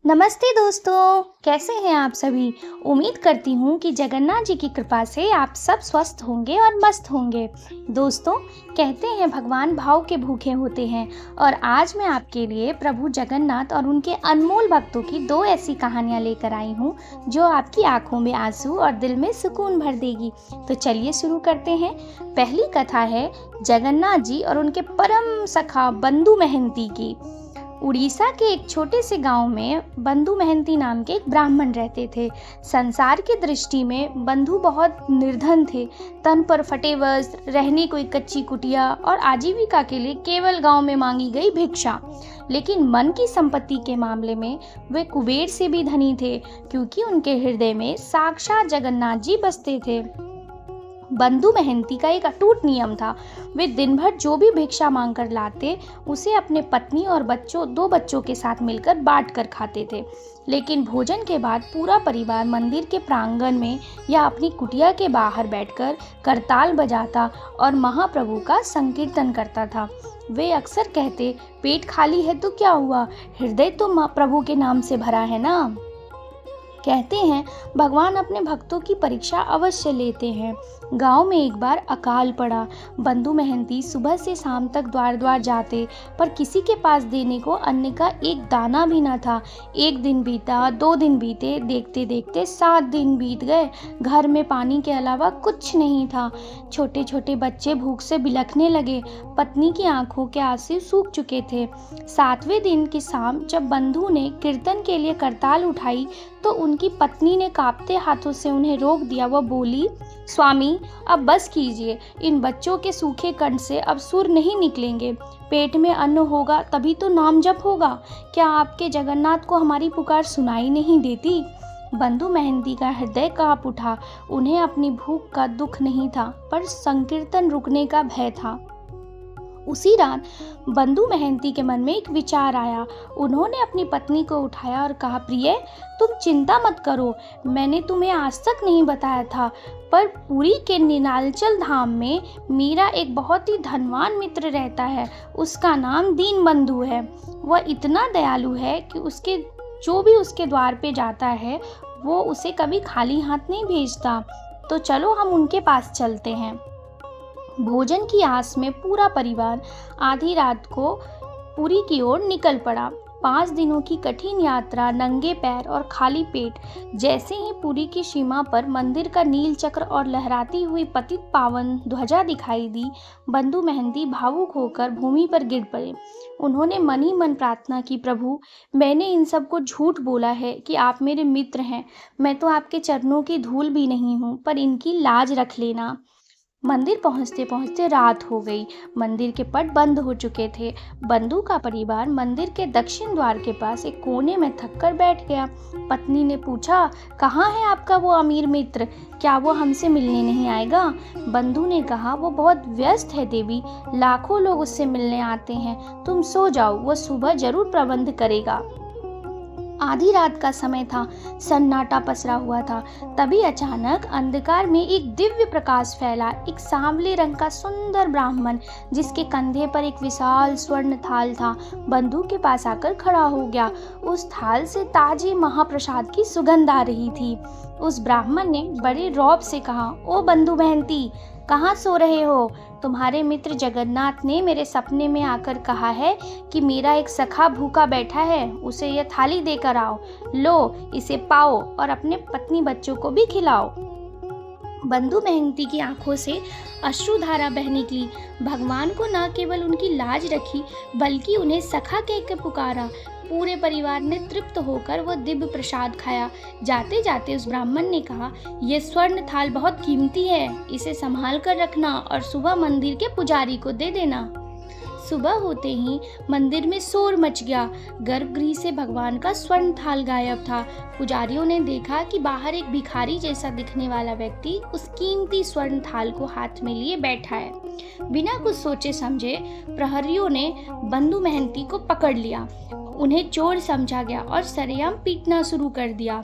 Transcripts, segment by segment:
नमस्ते दोस्तों, कैसे हैं आप सभी। उम्मीद करती हूँ कि जगन्नाथ जी की कृपा से आप सब स्वस्थ होंगे और मस्त होंगे। दोस्तों, कहते हैं भगवान भाव के भूखे होते हैं और आज मैं आपके लिए प्रभु जगन्नाथ और उनके अनमोल भक्तों की दो ऐसी कहानियाँ लेकर आई हूँ जो आपकी आंखों में आंसू और दिल में सुकून भर देगी। तो चलिए शुरू करते हैं। पहली कथा है जगन्नाथ जी और उनके परम सखा बंधु महंती की। उड़ीसा के एक छोटे से गांव में बंधु महंती नाम के एक ब्राह्मण रहते थे। संसार की दृष्टि में बंधु बहुत निर्धन थे। तन पर फटे वस्त्र, रहने को एक कच्ची कुटिया और आजीविका के लिए केवल गांव में मांगी गई भिक्षा। लेकिन मन की संपत्ति के मामले में वे कुबेर से भी धनी थे, क्योंकि उनके हृदय में साक्षात जगन्नाथ जी बसते थे। बंधु महंती का एक अटूट नियम था। वे दिन भर जो भी भिक्षा मांग कर लाते उसे अपने पत्नी और दो बच्चों के साथ मिलकर बांट कर खाते थे। लेकिन भोजन के बाद पूरा परिवार मंदिर के प्रांगण में या अपनी कुटिया के बाहर बैठकर करताल बजाता और महाप्रभु का संकीर्तन करता था। वे अक्सर कहते, पेट खाली है तो क्या हुआ, हृदय तो प्रभु के नाम से भरा है ना। कहते हैं भगवान अपने भक्तों की परीक्षा अवश्य लेते हैं। गांव में एक बार अकाल पड़ा। बंधु महंती सुबह से शाम तक द्वार द्वार जाते, पर किसी के पास देने को अन्न का एक दाना भी न था। एक दिन बीता, 2 दिन बीते, देखते देखते 7 दिन बीत गए। घर में पानी के अलावा कुछ नहीं था। छोटे छोटे बच्चे भूख से बिलखने लगे। पत्नी की आंखों के आंसू सूख चुके थे। 7वें दिन की शाम जब बंधु ने कीर्तन के लिए करताल उठाई तो उनकी पत्नी ने कांपते हाथों से उन्हें रोक दिया। वह बोली, स्वामी, अब बस कीजिए। इन बच्चों के सूखे कंठ से अब सुर नहीं निकलेंगे। पेट में अन्न होगा तभी तो नाम जप होगा। क्या आपके जगन्नाथ को हमारी पुकार सुनाई नहीं देती। बंधु महंती का हृदय कांप उठा। उन्हें अपनी भूख का दुख नहीं था, पर संकीर्तन रुकने का भय था। उसी रात बंधु महंती के मन में एक विचार आया। उन्होंने अपनी पत्नी को उठाया और कहा, प्रिय, तुम चिंता मत करो। मैंने तुम्हें आज तक नहीं बताया था, पर पुरी के नीलांचल धाम में मेरा एक बहुत ही धनवान मित्र रहता है। उसका नाम दीनबंधु है। वह इतना दयालु है कि जो भी उसके द्वार पे जाता है वो उसे कभी खाली हाथ नहीं भेजता। तो चलो हम उनके पास चलते हैं। भोजन की आस में पूरा परिवार आधी रात को पुरी की ओर निकल पड़ा। 5 दिनों की कठिन यात्रा, नंगे पैर और खाली पेट। जैसे ही पुरी की सीमा पर मंदिर का नील चक्र और लहराती हुई पतित पावन ध्वजा दिखाई दी, बंधु महंती भावुक होकर भूमि पर गिर पड़े। उन्होंने मन ही मन प्रार्थना की, प्रभु, मैंने इन सबको झूठ बोला है कि आप मेरे मित्र हैं। मैं तो आपके चरणों की धूल भी नहीं हूँ, पर इनकी लाज रख लेना। मंदिर पहुंचते पहुंचते रात हो गई। मंदिर के पट बंद हो चुके थे। बंधु का परिवार मंदिर के दक्षिण द्वार के पास एक कोने में थक कर बैठ गया। पत्नी ने पूछा, कहाँ है आपका वो अमीर मित्र, क्या वो हमसे मिलने नहीं आएगा। बंधु ने कहा, वो बहुत व्यस्त है देवी, लाखों लोग उससे मिलने आते हैं। तुम सो जाओ, वो सुबह जरूर प्रबंध करेगा। आधी रात का समय था। सन्नाटा पसरा हुआ था। तभी अचानक अंधकार में एक दिव्य प्रकाश फैला। एक सांवले रंग का सुंदर ब्राह्मण, जिसके कंधे पर एक विशाल स्वर्ण थाल था, बंधु के पास आकर खड़ा हो गया। उस थाल से ताजे महाप्रसाद की सुगंध आ रही थी। उस ब्राह्मण ने बड़े रौब से कहा, ओ बंधु महंती, कहाँ सो रहे हो। तुम्हारे मित्र जगन्नाथ ने मेरे सपने में आकर कहा है कि मेरा एक सखा भूखा बैठा है, उसे यह थाली देकर आओ। लो, इसे पाओ और अपने पत्नी बच्चों को भी खिलाओ। बंधु महंती की आंखों से अश्रुधारा बह निकली। भगवान को न केवल उनकी लाज रखी, बल्कि उन्हें सखा कहकर पुकारा। पूरे परिवार ने तृप्त होकर वह दिव्य प्रसाद खाया। जाते जाते उस ब्राह्मण ने कहा, यह स्वर्ण थाल बहुत कीमती है, इसे संभाल कर रखना और सुबह मंदिर के पुजारी को दे देना। सुबह होते ही मंदिर में शोर मच गया। गर्भगृह से भगवान का स्वर्ण थाल गायब था। पुजारियों ने देखा कि बाहर एक भिखारी जैसा दिखने वाला व्यक्ति उस कीमती स्वर्ण थाल को हाथ में लिए बैठा है। बिना कुछ सोचे समझे प्रहरियों ने बंधु महंती को पकड़ लिया। उन्हें चोर समझा गया और सरेआम पीटना शुरू कर दिया।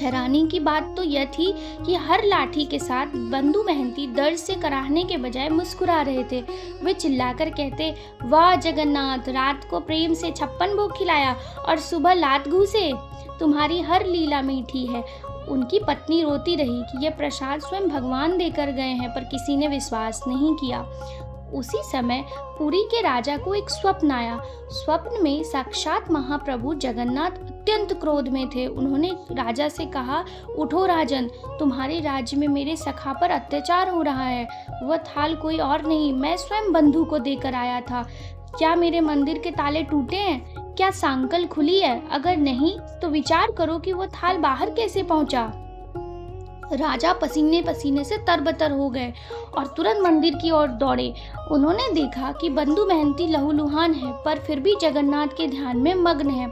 हैरानी की बात तो यह थी कि हर लाठी के साथ बंधु महंती दर्द से कराहने के बजाय मुस्कुरा रहे थे। वे चिल्लाकर कहते, वाह जगन्नाथ, रात को प्रेम से 56 भोग खिलाया और सुबह लात घूसे। तुम्हारी हर लीला मीठी है। उनकी पत्नी रोती रही कि यह प्रसाद स्वयं भगवान देकर गए हैं, पर किसी ने विश्वास नहीं किया। उसी समय पुरी के राजा को एक स्वप्न आया। स्वप्न में साक्षात महाप्रभु जगन्नाथ अत्यंत क्रोध में थे। उन्होंने राजा से कहा, उठो राजन, तुम्हारे राज्य में मेरे सखा पर अत्याचार हो रहा है। वह थाल कोई और नहीं, मैं स्वयं बंधु को देकर आया था। क्या मेरे मंदिर के ताले टूटे हैं? क्या सांकल खुली है? अगर नहीं तो विचार करो कि वो थाल बाहर कैसे पहुंचा। राजा पसीने पसीने से तरबतर हो गए और तुरंत मंदिर की ओर दौड़े। उन्होंने देखा कि बंधु महंती लहूलुहान है, पर फिर भी जगन्नाथ के ध्यान में मग्न है।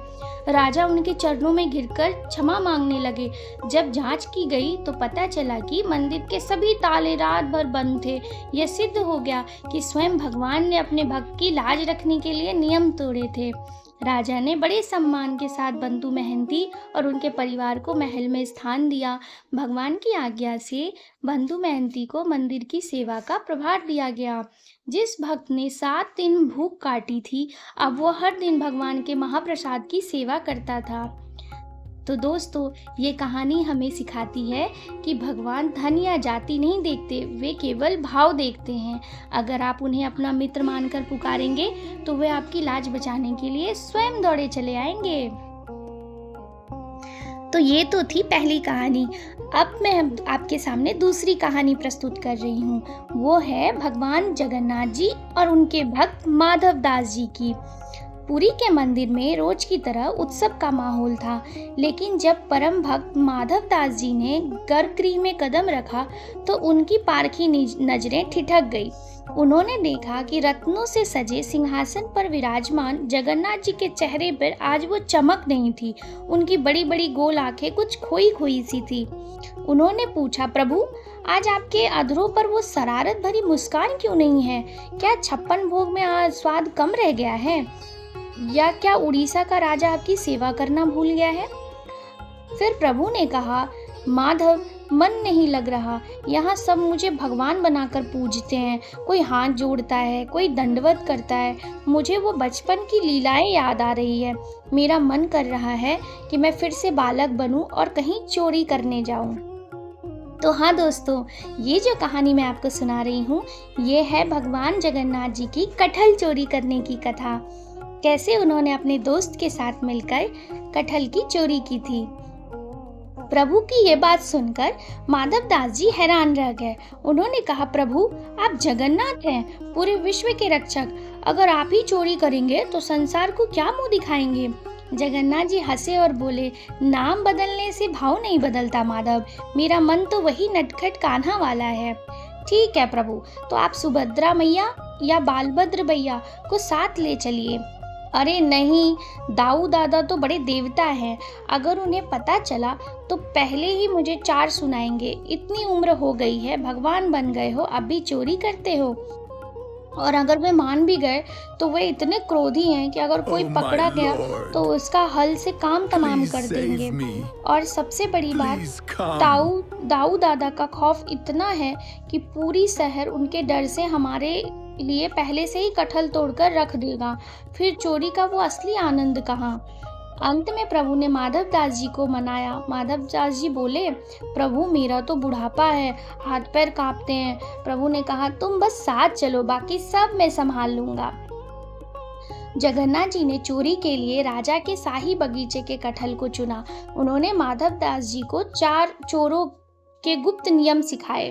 राजा उनके चरणों में गिरकर क्षमा मांगने लगे। जब जांच की गई तो पता चला कि मंदिर के सभी ताले रात भर बंद थे। यह सिद्ध हो गया कि स्वयं भगवान ने अपने भक्त की लाज रखने के लिए नियम तोड़े थे। राजा ने बड़े सम्मान के साथ बंधु महंती और उनके परिवार को महल में स्थान दिया। भगवान की आज्ञा से बंधु महंती को मंदिर की सेवा का प्रभार दिया गया। जिस भक्त ने 7 दिन भूख काटी थी, अब वो हर दिन भगवान के महाप्रसाद की सेवा करता था। तो दोस्तों, ये कहानी हमें सिखाती है कि भगवान धन या जाति नहीं देखते, वे केवल भाव देखते हैं। अगर आप उन्हें अपना मित्र मानकर पुकारेंगे तो वे आपकी लाज बचाने के लिए स्वयं दौड़े चले आएंगे। तो ये तो थी पहली कहानी। अब मैं आपके सामने दूसरी कहानी प्रस्तुत कर रही हूँ। वो है भगवान जगन्नाथ जी और उनके भक्त माधव दास जी की। पुरी के मंदिर में रोज की तरह उत्सव का माहौल था, लेकिन जब परम भक्त माधव दास जी ने गर्भगृह में कदम रखा तो उनकी पारखी नजरें ठिठक गई। उन्होंने देखा कि रत्नों से सजे सिंहासन पर विराजमान जगन्नाथ जी के चेहरे पर आज वो चमक नहीं थी। उनकी बड़ी बड़ी गोल आंखें कुछ खोई खोई सी थी। उन्होंने पूछा, प्रभु, आज आपके अधरों पर वो शरारत भरी मुस्कान क्यों नहीं है? क्या 56 भोग में आज स्वाद कम रह गया है, या क्या उड़ीसा का राजा आपकी सेवा करना भूल गया है? फिर प्रभु ने कहा, माधव, मन नहीं लग रहा। यहाँ सब मुझे भगवान बनाकर पूजते हैं। कोई हाथ जोड़ता है, कोई दंडवत करता है। मुझे वो बचपन की लीलाएं याद आ रही है। मेरा मन कर रहा है कि मैं फिर से बालक बनूं और कहीं चोरी करने जाऊं। तो हाँ दोस्तों, ये जो कहानी मैं आपको सुना रही हूँ, ये है भगवान जगन्नाथ जी की कटहल चोरी करने की कथा। कैसे उन्होंने अपने दोस्त के साथ मिलकर कटहल की चोरी की थी। प्रभु की ये बात सुनकर माधव दास जी हैरान रह गए। उन्होंने कहा, प्रभु, आप जगन्नाथ हैं, पूरे विश्व के रक्षक। अगर आप ही चोरी करेंगे तो संसार को क्या मुंह दिखाएंगे? जगन्नाथ जी हंसे और बोले, नाम बदलने से भाव नहीं बदलता माधव। मेरा मन तो वही नटखट कान्हा वाला है। ठीक है प्रभु, तो आप सुभद्रा मैया या बालभद्र भैया को साथ ले चलिए। अरे नहीं, दाऊ दादा तो बड़े देवता हैं। अगर उन्हें पता चला तो पहले ही मुझे 4 सुनाएंगे। इतनी उम्र हो गई है, भगवान बन गए हो, अब भी चोरी करते हो। और अगर वे मान भी गए तो वे इतने क्रोधी हैं कि अगर कोई पकड़ा गया तो उसका हल से काम तमाम कर देंगे। और सबसे बड़ी बात, दाऊ दादा का खौफ इतना है कि पूरी शहर उनके डर से हमारे लिए पहले से ही कटहल तोड़कर रख देगा। फिर चोरी का वो असली आनंद कहाँ? अंत में प्रभु ने माधव दास जी को मनाया। माधव दास जी बोले, प्रभु, मेरा तो बुढ़ापा है, हाथ पैर कांपते हैं। प्रभु ने कहा, तुम बस साथ चलो, बाकी सब मैं संभाल लूंगा। जगन्नाथ जी ने चोरी के लिए राजा के शाही बगीचे के कटहल को चुना। उन्होंने माधव दास जी को 4 चोरों के गुप्त नियम सिखाए।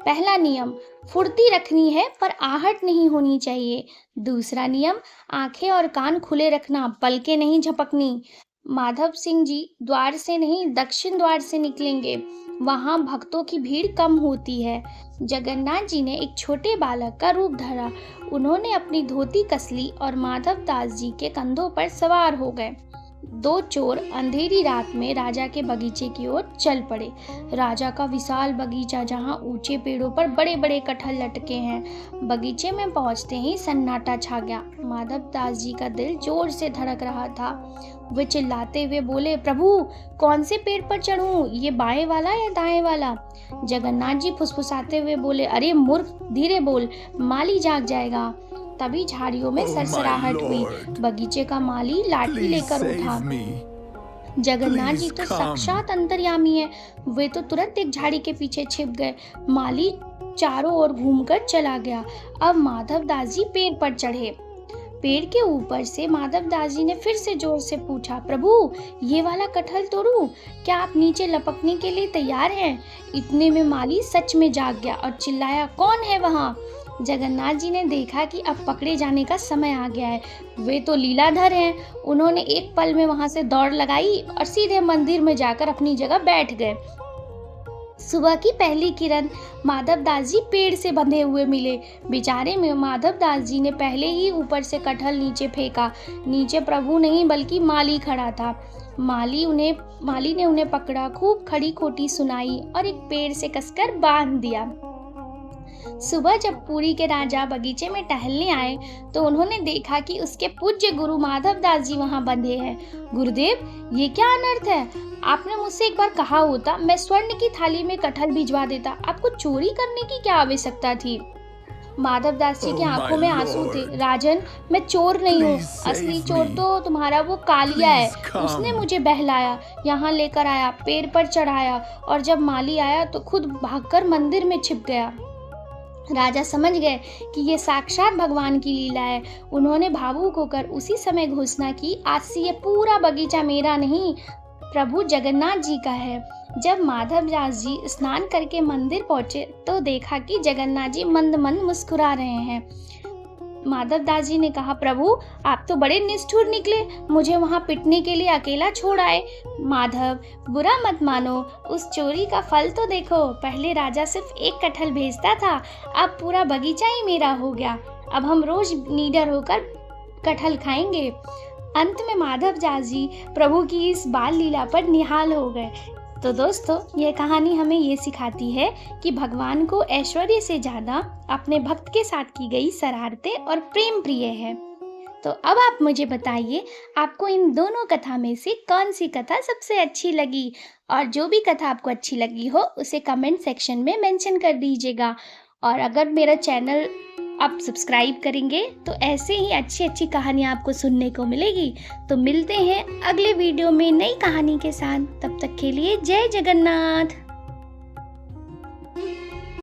पहला नियम, फुर्ती रखनी है पर आहट नहीं होनी चाहिए। दूसरा नियम, आंखें और कान खुले रखना, पलकें नहीं झपकनी। माधव सिंह जी द्वार से नहीं, दक्षिण द्वार से निकलेंगे, वहां भक्तों की भीड़ कम होती है। जगन्नाथ जी ने एक छोटे बालक का रूप धरा। उन्होंने अपनी धोती कस ली और माधव दास जी के कंधों पर सवार हो गए। दो चोर अंधेरी रात में राजा के बगीचे की ओर चल पड़े। राजा का विशाल बगीचा, जहाँ ऊंचे पेड़ों पर बड़े बड़े कटहल लटके हैं। बगीचे में पहुंचते ही सन्नाटा छा गया। माधव दास जी का दिल जोर से धड़क रहा था। वे चिल्लाते हुए बोले, प्रभु, कौन से पेड़ पर चढ़ूं, ये बाएं वाला या दाएं वाला? जगन्नाथ जी फुसफुसाते हुए बोले, अरे मूर्ख, धीरे बोल, माली जाग जाएगा। तभी झाड़ियों में सरसराहट हुई। बगीचे का माली लाठी लेकर उठा। जगन्नाथ जी तो साक्षात अंतर्यामी है। वे तो तुरंत एक झाड़ी के पीछे छिप गए। माली चारों ओर घूमकर चला गया। अब माधव दास जी पेड़ पर चढ़े। पेड़ के ऊपर से माधव दास जी ने फिर से जोर से पूछा, प्रभु, ये वाला कटहल तोड़ूं? क्या आप नीचे लपकने के लिए तैयार हैं? इतने में माली सच में जाग गया और चिल्लाया, कौन है वहाँ? जगन्नाथ जी ने देखा कि अब पकड़े जाने का समय आ गया है। वे तो लीलाधर हैं। उन्होंने एक पल में वहां से दौड़ लगाई और सीधे मंदिर में जाकर अपनी जगह बैठ गए। सुबह की पहली किरण माधव दास जी पेड़ से बंधे हुए मिले। बेचारे में माधव दास जी ने पहले ही ऊपर से कटहल नीचे फेंका। नीचे प्रभु नहीं बल्कि माली खड़ा था। माली ने उन्हें पकड़ा, खूब खड़ी खोटी सुनाई और एक पेड़ से कसकर बांध दिया। सुबह जब पुरी के राजा बगीचे में टहलने आए तो उन्होंने देखा कि उसके पूज्य गुरु माधव दास जी वहां बंधे हैं। गुरुदेव, ये क्या अनर्थ है? आपने मुझसे एक बार कहा होता, मैं स्वर्ण की थाली में कटहल भिजवा देता। आपको चोरी करने की क्या आवश्यकता थी? माधव दास जी की आंखों में आंसू थे। राजन, मैं चोर नहीं हूँ। असली चोर तो तुम्हारा वो कालिया है। उसने मुझे बहलाया, यहाँ लेकर आया, पेड़ पर चढ़ाया और जब माली आया तो खुद भागकर मंदिर में छिप गया। राजा समझ गए कि ये साक्षात भगवान की लीला है। उन्होंने भावुक होकर उसी समय घोषणा की, आज से ये पूरा बगीचा मेरा नहीं, प्रभु जगन्नाथ जी का है। जब माधव दास जी स्नान करके मंदिर पहुंचे तो देखा कि जगन्नाथ जी मंद मंद मुस्कुरा रहे हैं। माधव दास जी ने कहा, प्रभु, आप तो बड़े निष्ठुर निकले, मुझे वहां पिटने के लिए अकेला छोड़ आए। माधव, बुरा मत मानो, उस चोरी का फल तो देखो। पहले राजा सिर्फ एक कटहल भेजता था, अब पूरा बगीचा ही मेरा हो गया। अब हम रोज निडर होकर कटहल खाएंगे। अंत में माधव दास जी प्रभु की इस बाल लीला पर निहाल हो गए। तो दोस्तों, ये कहानी हमें ये सिखाती है कि भगवान को ऐश्वर्य से ज़्यादा अपने भक्त के साथ की गई शरारतें और प्रेम प्रिय है। तो अब आप मुझे बताइए, आपको इन दोनों कथा में से कौन सी कथा सबसे अच्छी लगी? और जो भी कथा आपको अच्छी लगी हो उसे कमेंट सेक्शन में मेंशन कर दीजिएगा। और अगर मेरा चैनल आप सब्सक्राइब करेंगे तो ऐसे ही अच्छी अच्छी कहानियाँ आपको सुनने को मिलेगी। तो मिलते हैं अगले वीडियो में नई कहानी के साथ। तब तक के लिए जय जगन्नाथ।